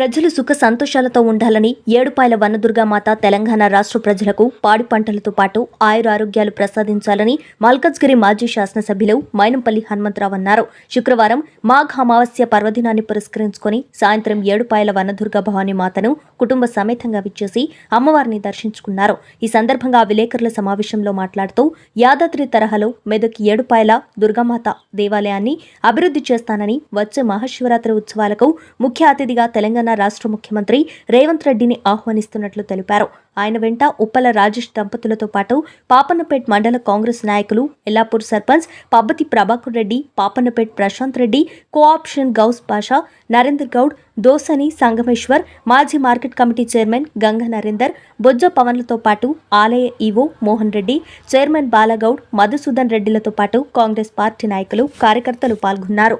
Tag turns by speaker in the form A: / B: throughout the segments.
A: ప్రజలు సుఖ సంతోషాలతో ఉండాలని ఏడుపాయల వనదుర్గామాత తెలంగాణ రాష్ట్ర ప్రజలకు పాడి పంటలతో పాటు ఆయురారోగ్యాలు ప్రసాదించాలని మల్కజ్గిరి మాజీ శాసనసభ్యులు మైనంపల్లి హనుమంతరావు అన్నారు. శుక్రవారం మాఘ అమావాస్య పర్వదినాన్ని పురస్కరించుకొని సాయంత్రం ఏడుపాయల వనదుర్గా భవానీ మాతను కుటుంబ సమేతంగా విచ్చేసి అమ్మవారిని దర్శించుకున్నారు. ఈ సందర్భంగా విలేకరుల సమావేశంలో మాట్లాడుతూ యాదాద్రి తరహాలో మెదక్ ఏడుపాయల దుర్గామాత దేవాలయాన్ని అభివృద్ధి చేస్తానని వచ్చే మహాశివరాత్రి ఉత్సవాలకు ముఖ్య అతిథిగా తెలంగాణ రాష్ట్ర ముఖ్యమంత్రి రేవంత్ రెడ్డిని ఆహ్వానిస్తున్నట్లు తెలిపారు. ఆయన వెంట ఉప్పల రాజేష్ దంపతులతో పాటు పాపన్నపేట్ మండల కాంగ్రెస్ నాయకులు, ఎల్లాపూర్ సర్పంచ్ పబ్బతి ప్రభాకర్ రెడ్డి, పాపన్నపేట్ ప్రశాంత్ రెడ్డి, కోఆప్షన్ గౌస్ పాషా, నరేందర్ గౌడ్, దోసని సంగమేశ్వర్, మాజీ market committee chairman Ganga Narender, Bojja పవన్లతో పాటు ఆలయ ఈవో మోహన్ రెడ్డి, చైర్మన్ బాలగౌడ్, మధుసూదన్ రెడ్డిలతో పాటు కాంగ్రెస్ పార్టీ నాయకులు, కార్యకర్తలు పాల్గొన్నారు.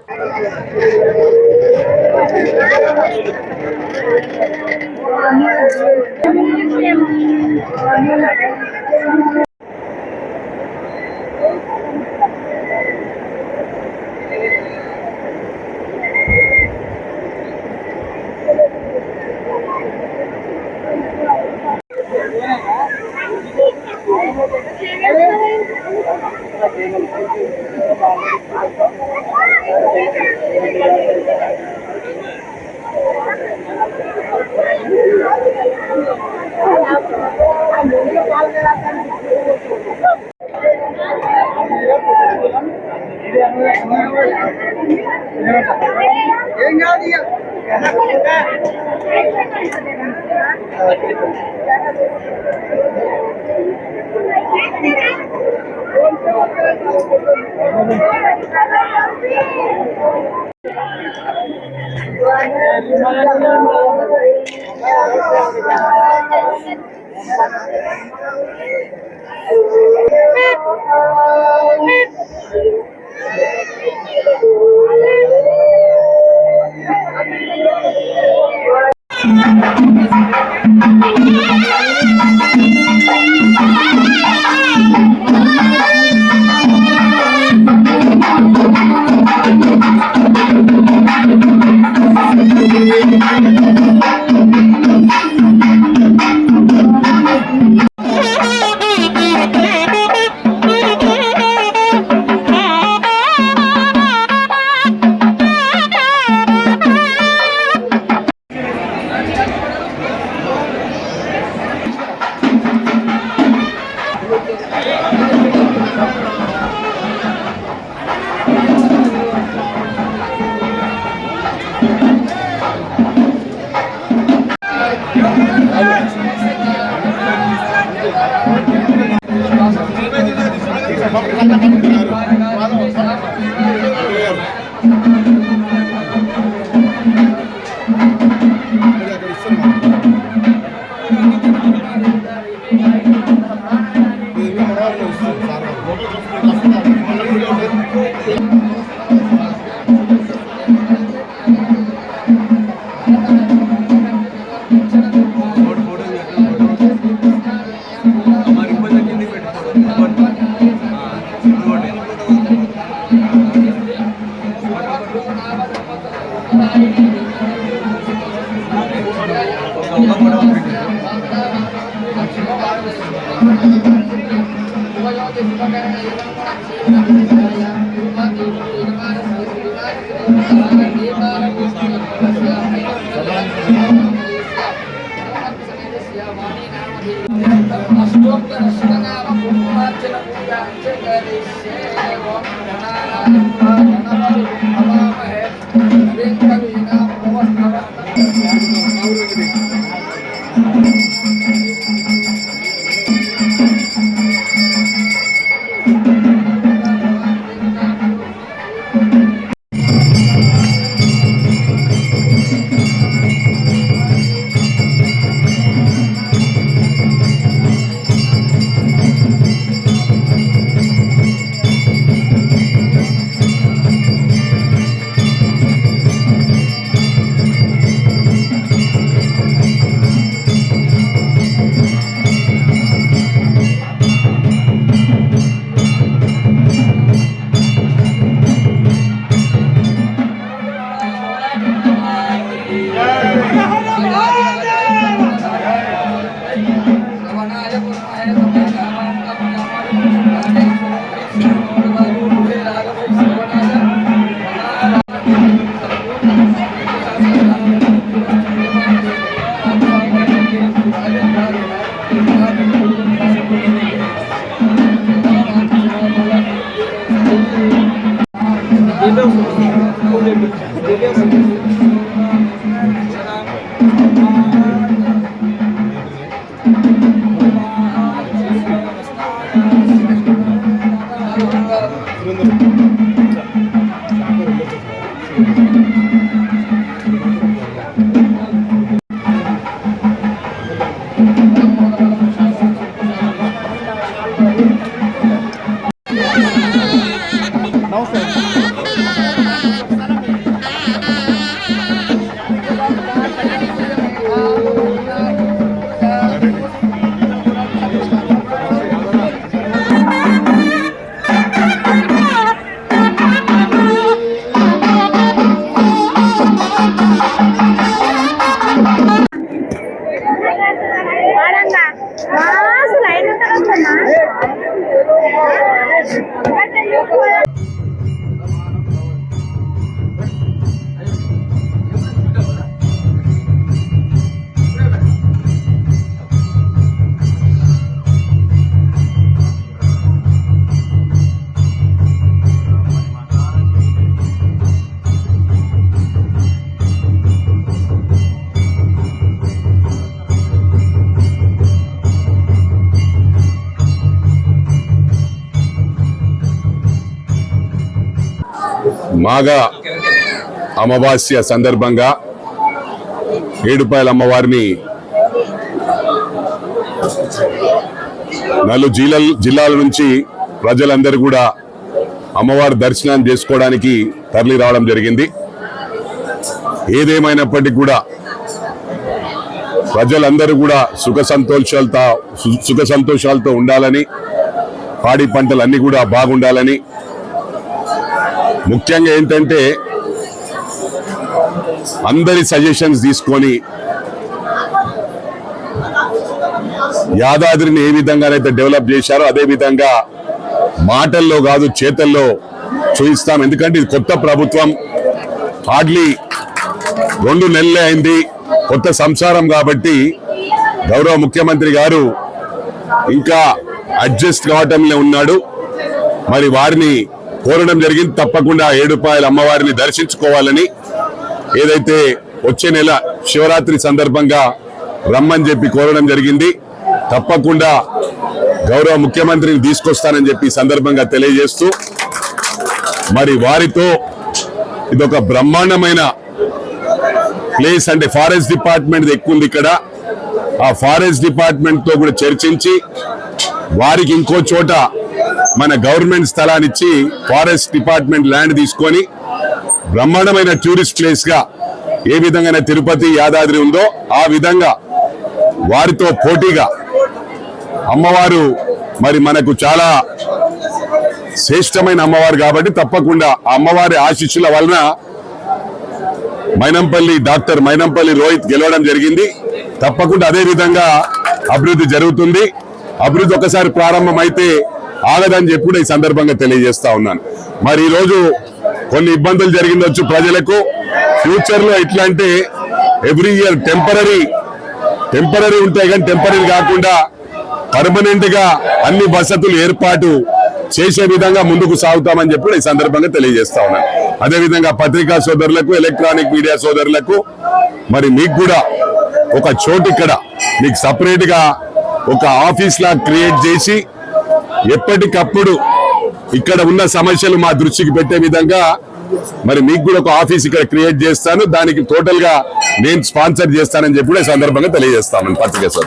B: మాఘ అమావాస్య సందర్భంగా ఏడుపాయల అమ్మవారిని జిల్లాల నుంచి ప్రజలందరూ కూడా అమ్మవారి దర్శనం చేసుకోవడానికి తరలి రావడం జరిగింది. ఏదేమైనప్పటికీ కూడా ప్రజలందరూ కూడా సుఖ సంతోషాలతో ఉండాలని, పాడి పంటలు అన్ని కూడా బాగుండాలని, ముఖ్యంగా ఏంటంటే అందరి సజెషన్స్ తీసుకొని యాదాద్రిని ఏ విధంగానైతే డెవలప్ చేశారో అదే విధంగా మాటల్లో కాదు చేతల్లో చూపిస్తాం. ఎందుకంటే ఇది కొత్త ప్రభుత్వం, హార్డ్లీ 2 నెలలే అయింది, కొత్త సంసారం కాబట్టి గౌరవ ముఖ్యమంత్రి గారు ఇంకా అడ్జస్ట్ కావటంలో ఉన్నాడు. మరి వారిని కోరడం జరిగింది, తప్పకుండా ఏడుపాయల అమ్మవారిని దర్శించుకోవాలని. ఏదైతే వచ్చే నెల శివరాత్రి సందర్భంగా రమ్మని చెప్పి కోరడం జరిగింది. తప్పకుండా గౌరవ ముఖ్యమంత్రిని తీసుకొస్తానని చెప్పి సందర్భంగా తెలియజేస్తూ, మరి వారితో ఇదొక బ్రహ్మాండమైన ప్లేస్, అంటే ఫారెస్ట్ డిపార్ట్మెంట్ ఎక్కువ ఉంది ఇక్కడ. ఆ ఫారెస్ట్ డిపార్ట్మెంట్ తో కూడా చర్చించి వారికి ఇంకో చోట మన గవర్నమెంట్ స్థలాన్ని ఇచ్చి ఫారెస్ట్ డిపార్ట్మెంట్ ల్యాండ్ తీసుకొని బ్రహ్మాండమైన టూరిస్ట్ ప్లేస్ గా ఏ విధంగా తిరుపతి యాదాద్రి ఉందో ఆ విధంగా వారితో పోటీగా అమ్మవారు మరి మనకు చాలా శ్రేష్టమైన అమ్మవారు కాబట్టి తప్పకుండా అమ్మవారి ఆశీస్సుల వలన డాక్టర్ మైనంపల్లి రోహిత్ గెలవడం జరిగింది. తప్పకుండా అదే విధంగా అభివృద్ధి జరుగుతుంది. అభివృద్ధి ఒకసారి ప్రారంభమైతే ఆగదని చెప్పి కూడా ఈ సందర్భంగా తెలియజేస్తా ఉన్నాను. మరి ఈ రోజు కొన్ని ఇబ్బందులు జరిగిందొచ్చు ప్రజలకు. ఫ్యూచర్ లో ఎట్లా అంటే ఎవ్రీ ఇయర్ టెంపరీ ఉంటాయి, కానీ టెంపరీ కాకుండా పర్మనెంట్ గా అన్ని వసతులు ఏర్పాటు చేసే విధంగా ముందుకు సాగుతామని చెప్పి ఈ సందర్భంగా తెలియజేస్తా ఉన్నాను. అదేవిధంగా పత్రికా సోదరులకు, ఎలక్ట్రానిక్ మీడియా సోదరులకు మరి మీకు కూడా ఒక చోటు ఇక్కడ మీకు సపరేట్ గా ఒక ఆఫీస్ లా క్రియేట్ చేసి ఎప్పటికప్పుడు ఇక్కడ ఉన్న సమస్యలు మా దృష్టికి పెట్టే విధంగా మరి మీకు కూడా ఒక ఆఫీస్ ఇక్కడ క్రియేట్ చేస్తాను. దానికి టోటల్ గా నేను స్పాన్సర్ చేస్తానని చెప్పి కూడా ఈ సందర్భంగా తెలియజేస్తామని పత్రికా